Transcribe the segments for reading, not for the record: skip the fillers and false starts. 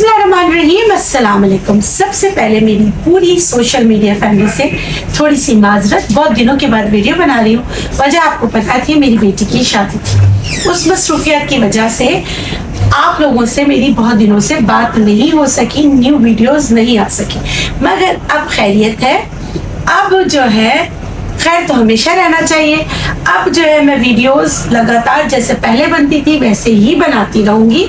बिस्मिल्लाहिर्रहमानिर्रहीम, अस्सलाम वालेकुम। सबसे पहले मेरी पूरी सोशल मीडिया फैमिली से थोड़ी सी माजरत। बहुत दिनों के बाद वीडियो बना रही हूँ। वजह आपको पता थी, मेरी बेटी की शादी थी। उस मसरूफियत की वजह से आप लोगों से मेरी बहुत दिनों से बात नहीं हो सकी, न्यू वीडियोस नहीं आ सकी। मगर अब खैरियत है। अब जो है खैर तो हमेशा रहना चाहिए। अब जो है मैं वीडियोस लगातार जैसे पहले बनती थी वैसे ही बनाती रहूंगी।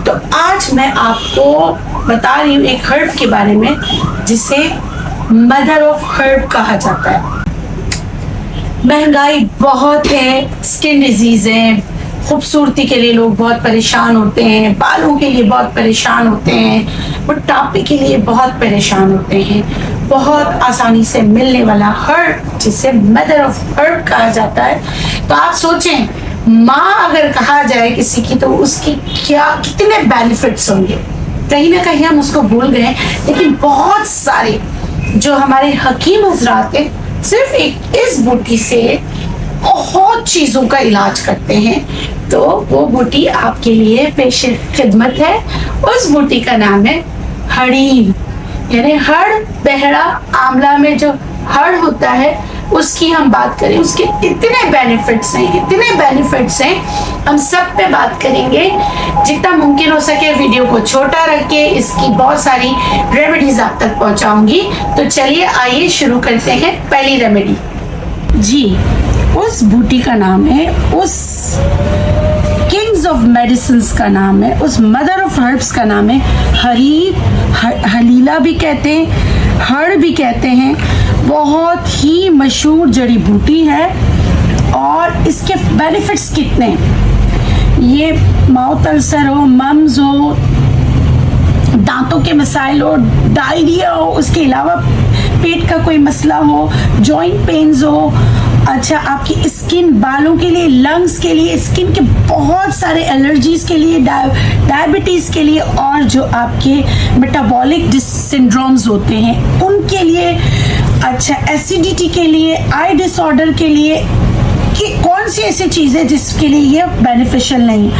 तो आज मैं आपको बता रही हूँ एक हर्ब के बारे में जिसे मदर ऑफ हर्ब कहा जाता है। महंगाई बहुत है, स्किन डिजीज है, खूबसूरती के लिए लोग बहुत परेशान होते हैं, बालों के लिए बहुत परेशान होते हैं, मोटापे के लिए बहुत परेशान होते हैं। बहुत आसानी से मिलने वाला हर्ब जिसे मदर ऑफ हर्ब कहा जाता है। तो आप सोचें, माँ अगर कहा जाए किसी की तो उसकी क्या कितने बेनिफिट्स होंगे। कहीं ना कहीं हम उसको भूल गए, लेकिन बहुत सारे जो हमारे हकीम हजरात हैं सिर्फ एक इस बूटी से बहुत चीजों का इलाज करते हैं। तो वो बूटी आपके लिए पेश खिदमत है। उस बूटी का नाम है हड़ीम, यानी हड़ बहरा आंवला में जो हड़ होता है उसकी हम बात करें। उसके इतने बेनिफिट्स हैं, हम सब पे बात करेंगे। जितना मुमकिन हो सके वीडियो को छोटा रख के इसकी बहुत सारी रेमेडीज आप तक पहुंचाऊंगी। तो चलिए आइए शुरू करते हैं पहली रेमेडी जी। उस बूटी का नाम है, उस किंग्स ऑफ मेडिसिन्स का नाम है, उस मदर ऑफ हर्ब्स का नाम है हलीला भी कहते हैं, हड़ भी कहते हैं। बहुत ही मशहूर जड़ी बूटी है और इसके बेनिफिट्स कितने हैं। ये माउथ अल्सर हो, मम्स हो, दांतों के मसाइल हो, डायरिया हो, उसके अलावा पेट का कोई मसला हो, जॉइंट पेन्स हो, अच्छा आपकी स्किन, बालों के लिए, लंग्स के लिए, स्किन के बहुत सारे एलर्जीज के लिए, डायबिटीज के लिए, और जो आपके मेटाबॉलिक सिंड्रोम्स होते हैं उनके लिए, अच्छा एसिडिटी के लिए, आई डिसऑर्डर के लिए, कि कौन सी ऐसी चीज़ है जिसके लिए ये बेनिफिशियल नहीं।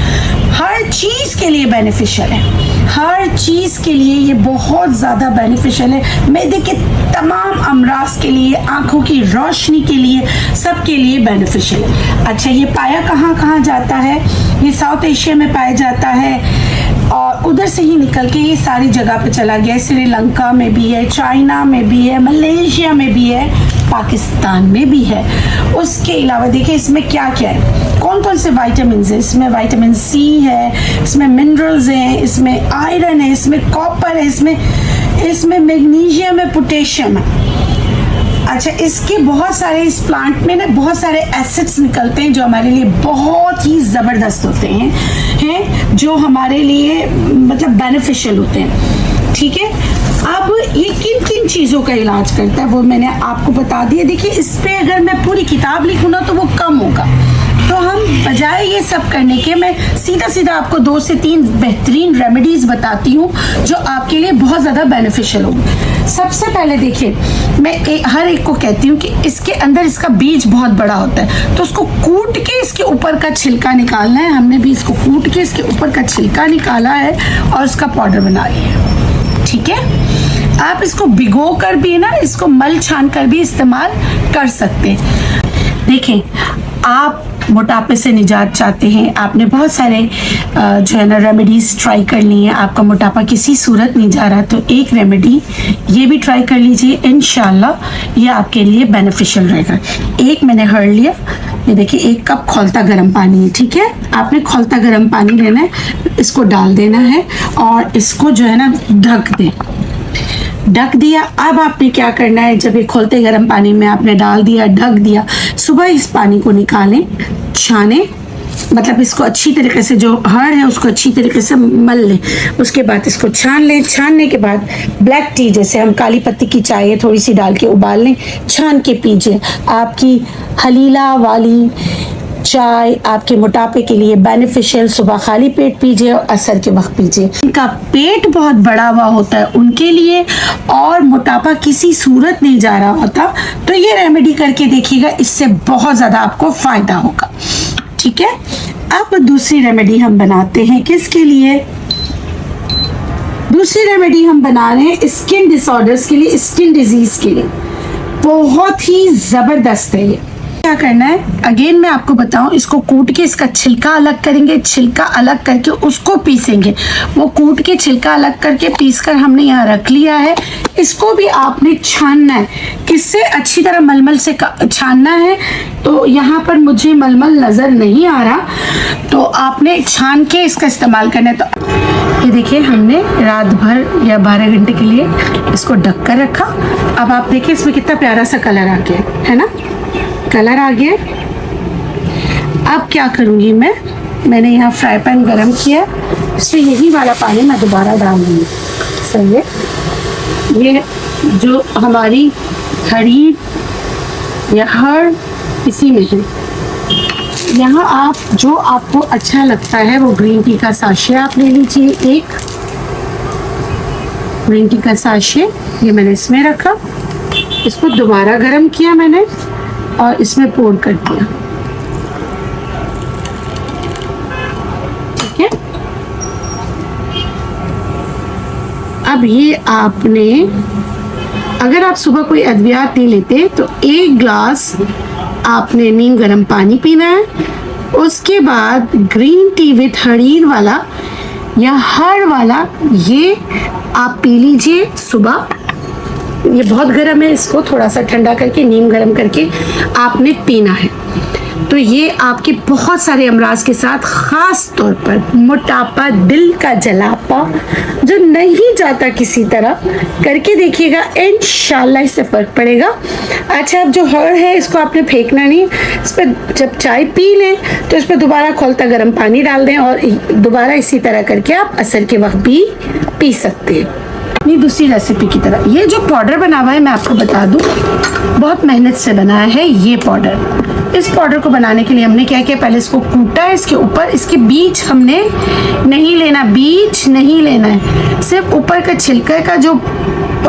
हर चीज़ के लिए बेनिफिशियल है, हर चीज़ के लिए ये बहुत ज़्यादा बेनिफिशियल है। मैदे के तमाम अमराज के लिए, आँखों की रोशनी के लिए, सब के लिए बेनिफिशियल है। अच्छा ये पाया कहाँ कहाँ जाता है? ये साउथ एशिया में पाया जाता है और उधर से ही निकल के ये सारी जगह पे चला गया। श्रीलंका में भी है, चाइना में भी है, मलेशिया में भी है, पाकिस्तान में भी है। उसके अलावा देखिए इसमें क्या क्या है, कौन कौन से विटामिन है। इसमें विटामिन सी है, इसमें मिनरल्स हैं, इसमें आयरन है, इसमें कॉपर है, इसमें मैग्नीशियम है, पोटेशियम है। अच्छा इसके बहुत सारे, इस प्लांट में ना बहुत सारे एसिड्स निकलते हैं जो हमारे लिए बहुत ही ज़बरदस्त होते हैं जो हमारे लिए मतलब बेनिफिशियल होते हैं। ठीक है, अब ये किन किन चीज़ों का इलाज करता है वो मैंने आपको बता दिया। देखिए इस पे अगर मैं पूरी किताब लिखूँ ना तो वो कम होगा, तो हम बजाय ये सब करने के मैं सीधा सीधा आपको 2 से 3 बेहतरीन रेमेडीज बताती हूँ जो आपके लिए बहुत ज़्यादा बेनिफिशियल होंगे। सबसे पहले देखिए, मैं हर एक को कहती हूँ कि इसके अंदर इसका बीज बहुत बड़ा होता है, तो उसको कूट के इसके ऊपर का छिलका निकालना है। हमने भी इसको कूट के इसके ऊपर का छिलका निकाला है और उसका पाउडर बना लिया। ठीक है, आप इसको भिगो कर भी ना, इसको मल छान कर भी इस्तेमाल कर सकते हैं। देखें, आप मोटापे से निजात चाहते हैं, आपने बहुत सारे जो है ना रेमेडीज ट्राई कर ली हैं, आपका मोटापा किसी सूरत नहीं जा रहा, तो एक रेमेडी ये भी ट्राई कर लीजिए। इंशाल्लाह ये आपके लिए बेनिफिशियल रहेगा। एक मैंने हड़ लिया, ये देखिए 1 कप खौलता गर्म पानी है। ठीक है, आपने खौलता गर्म पानी लेना है, इसको डाल देना है और इसको जो है ना ढक दें। ढक दिया। अब आपने क्या करना है, जब ये खोलते गर्म पानी में आपने डाल दिया, ढक दिया, सुबह इस पानी को निकालें, छाने, मतलब इसको अच्छी तरीके से, जो हड़ है उसको अच्छी तरीके से मल लें। उसके बाद इसको छान लें। छानने के बाद ब्लैक टी, जैसे हम काली पत्ती की चाय है, थोड़ी सी डाल के उबाल लें, छान के पीजिए। आपकी हलीला वाली चाय आपके मोटापे के लिए बेनिफिशियल। सुबह खाली पेट पीजिए और असर के वक्त पीजिए। इनका पेट बहुत बड़ा हुआ होता है उनके लिए, और मोटापा किसी सूरत नहीं जा रहा होता, तो ये रेमेडी करके देखिएगा, इससे बहुत ज़्यादा आपको फ़ायदा होगा। ठीक है, अब दूसरी रेमेडी हम बनाते हैं, किसके लिए? दूसरी रेमेडी हम बना रहे हैं स्किन डिसऑर्डर्स के लिए, स्किन डिजीज के लिए। बहुत ही जबरदस्त है ये। क्या करना है, अगेन मैं आपको बताऊं, इसको कूट के इसका छिलका अलग करेंगे, छिलका अलग करके उसको पीसेंगे। वो कूट के छिलका अलग करके पीस कर हमने यहाँ रख लिया है। इसको भी आपने छानना है, किससे, अच्छी तरह मलमल से छानना है। तो यहाँ पर मुझे मलमल नज़र नहीं आ रहा, तो आपने छान के इसका इस्तेमाल करना है। तो ये देखिए, हमने रात भर या 12 घंटे के लिए इसको ढक कर रखा। अब आप देखिए इसमें कितना प्यारा सा कलर आ गया है ना, कलर आ गया। अब क्या करूँगी मैंने यहाँ फ्राई पैन गरम किया, इसमें यही वाला पानी मैं दोबारा डाल दूँगी। सही है, ये जो हमारी हरी या हर इसी में है। यहाँ आप जो आपको अच्छा लगता है वो ग्रीन टी का साशे आप ले लीजिए, एक ग्रीन टी का साशे ये मैंने इसमें रखा। इसको दोबारा गरम किया मैंने और इसमें पोर कर दिया। ठीक है, अब ये आपने, अगर आप सुबह कोई अद्वियात नहीं लेते तो 1 ग्लास आपने नीम गर्म पानी पीना है। उसके बाद ग्रीन टी विथ हरीर वाला या हर वाला ये आप पी लीजिए सुबह। ये बहुत गर्म है, इसको थोड़ा सा ठंडा करके नीम गर्म करके आपने पीना है। तो ये आपके बहुत सारे अमराज के साथ, ख़ास तौर पर मोटापा, दिल का जलापा जो नहीं जाता किसी तरह, करके देखिएगा, इंशाल्लाह इससे फ़र्क पड़ेगा। अच्छा, अब जो हर है इसको आपने फेंकना नहीं, इस पर जब चाय पी लें तो इस पर दोबारा खौलता गर्म पानी डाल दें और दोबारा इसी तरह करके आप असर के वक्त भी पी सकते हैं। अपनी दूसरी रेसिपी की तरह ये जो पाउडर बना हुआ है मैं आपको बता दूं, बहुत मेहनत से बनाया है ये पाउडर। इस पाउडर को बनाने के लिए हमने क्या किया, पहले इसको कूटा है, इसके ऊपर इसके बीज हमने नहीं लेना, बीज नहीं लेना है, सिर्फ ऊपर का छिलके का जो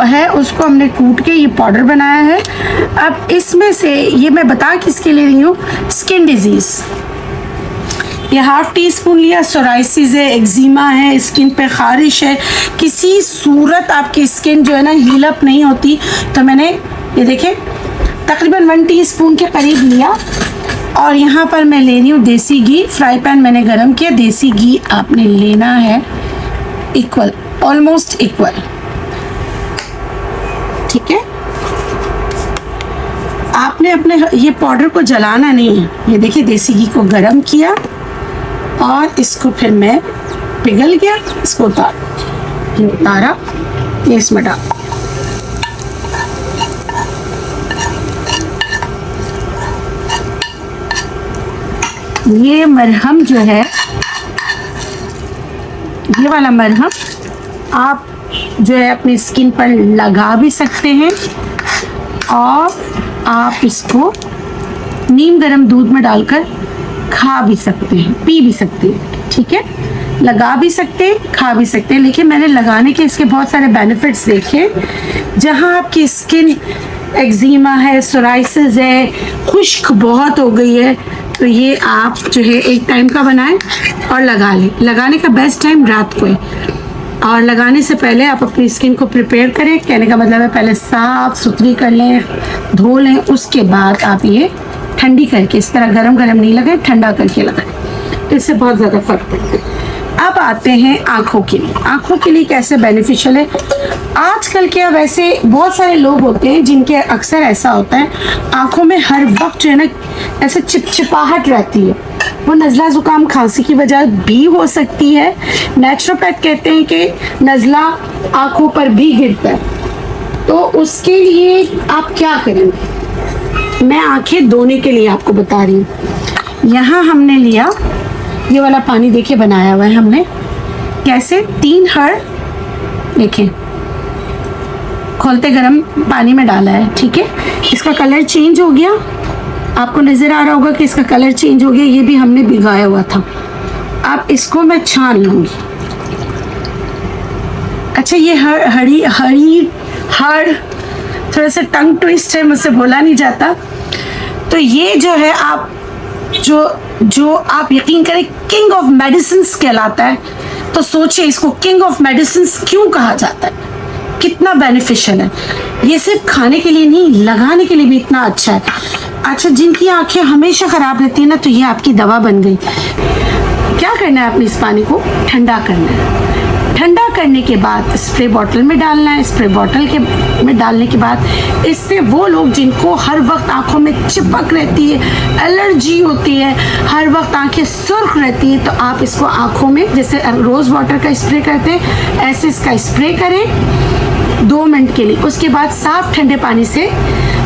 है उसको हमने कूट के ये पाउडर बनाया है। अब इसमें से ये मैं बता किसके लिए रही हूँ, स्किन डिजीज़। ये ½ टीस्पून लिया, सोराइसिस है, एक्जिमा है, स्किन पे खारिश है, किसी सूरत आपकी स्किन जो है ना हील अप नहीं होती, तो मैंने ये देखें तकरीबन 1 टीस्पून के करीब लिया। और यहाँ पर मैं ले रही हूँ देसी घी, फ्राई पैन मैंने गरम किया, देसी घी आपने लेना है इक्वल, ऑलमोस्ट इक्वल। ठीक है, आपने अपने ये पाउडर को जलाना नहीं है। ये देखिए देसी घी को गरम किया और इसको फिर मैं पिघल गया, इसको उतारा, ये इसमें डाल। ये मरहम जो है, ये वाला मरहम आप जो है अपनी स्किन पर लगा भी सकते हैं और आप इसको नीम गर्म दूध में डालकर खा भी सकते हैं, पी भी सकते हैं। ठीक है, लगा भी सकते हैं, खा भी सकते हैं। लेकिन मैंने लगाने के इसके बहुत सारे बेनिफिट्स देखे। जहाँ आपकी स्किन एक्जिमा है, सोराइसिस है, खुश्क बहुत हो गई है, तो ये आप जो है एक टाइम का बनाएं और लगा लें। लगाने का बेस्ट टाइम रात को है और लगाने से पहले आप अपनी स्किन को प्रिपेयर करें। कहने का मतलब है पहले साफ सुथरी कर लें, धो लें, उसके बाद आप ये ठंडी करके, इस तरह गरम गरम नहीं लगाएं, ठंडा करके लगाएं, तो इससे बहुत ज़्यादा फर्क पड़ता है। अब आते हैं आँखों के लिए। आँखों के लिए कैसे बेनिफिशियल है, आजकल क्या वैसे बहुत सारे लोग होते हैं जिनके अक्सर ऐसा होता है आँखों में हर वक्त जो है ना ऐसे चिपचिपाहट रहती है। वो नज़ला ज़ुकाम खांसी की वजह भी हो सकती है। नेचुरोपैथ कहते हैं कि नज़ला आँखों पर भी गिरता है, तो उसके लिए आप क्या करेंगे, मैं आँखें धोने के लिए आपको बता रही हूँ। यहाँ हमने लिया ये वाला पानी, देखिए बनाया हुआ है हमने कैसे, 3 हर देखें खोलते गरम पानी में डाला है। ठीक है, इसका कलर चेंज हो गया, आपको नज़र आ रहा होगा कि इसका कलर चेंज हो गया। ये भी हमने भिगाया हुआ था। अब इसको मैं छान लूँगी। अच्छा, ये हर थोड़ा सा टंग ट्विस्ट है, मुझसे बोला नहीं जाता। तो ये जो है आप जो आप यकीन करें किंग ऑफ मेडिसिन्स कहलाता है। तो सोचिए इसको किंग ऑफ मेडिसिन क्यों कहा जाता है, कितना बेनिफिशियल है। ये सिर्फ खाने के लिए नहीं, लगाने के लिए भी इतना अच्छा है। अच्छा, जिनकी आंखें हमेशा खराब रहती है ना, तो ये आपकी दवा बन गई। क्या करना है, अपने इस पानी को ठंडा करना है। ठंडा करने के बाद स्प्रे बॉटल में डालना है। स्प्रे बॉटल के में डालने के बाद इससे वो लोग जिनको हर वक्त आंखों में चिपक रहती है, एलर्जी होती है, हर वक्त आंखें सुर्ख रहती है, तो आप इसको आंखों में जैसे रोज़ वाटर का स्प्रे करते हैं, ऐसे इसका स्प्रे करें 2 मिनट के लिए। उसके बाद साफ ठंडे पानी से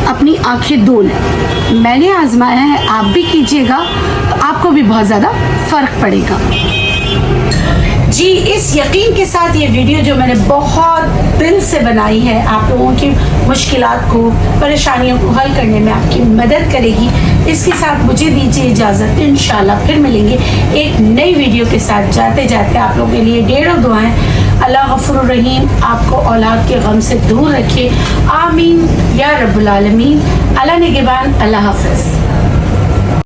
अपनी आंखें धो लें। मैंने आजमाया है, आप भी कीजिएगा तो आपको भी बहुत ज़्यादा फ़र्क पड़ेगा। जी, इस यकीन के साथ ये वीडियो जो मैंने बहुत दिल से बनाई है, आप लोगों की मुश्किलात को, परेशानियों को हल करने में आपकी मदद करेगी। इसके साथ मुझे दीजिए इजाज़त, इंशाल्लाह फिर मिलेंगे एक नई वीडियो के साथ। जाते जाते आप लोगों के लिए ढेरों दुआएं। अल्लाह गफूर रहीम आपको औलाद के गम से दूर रखे, आमीन या रब्बुल आलमीन। अल्लाह निगहबान, अल्लाह हाफ़िज़।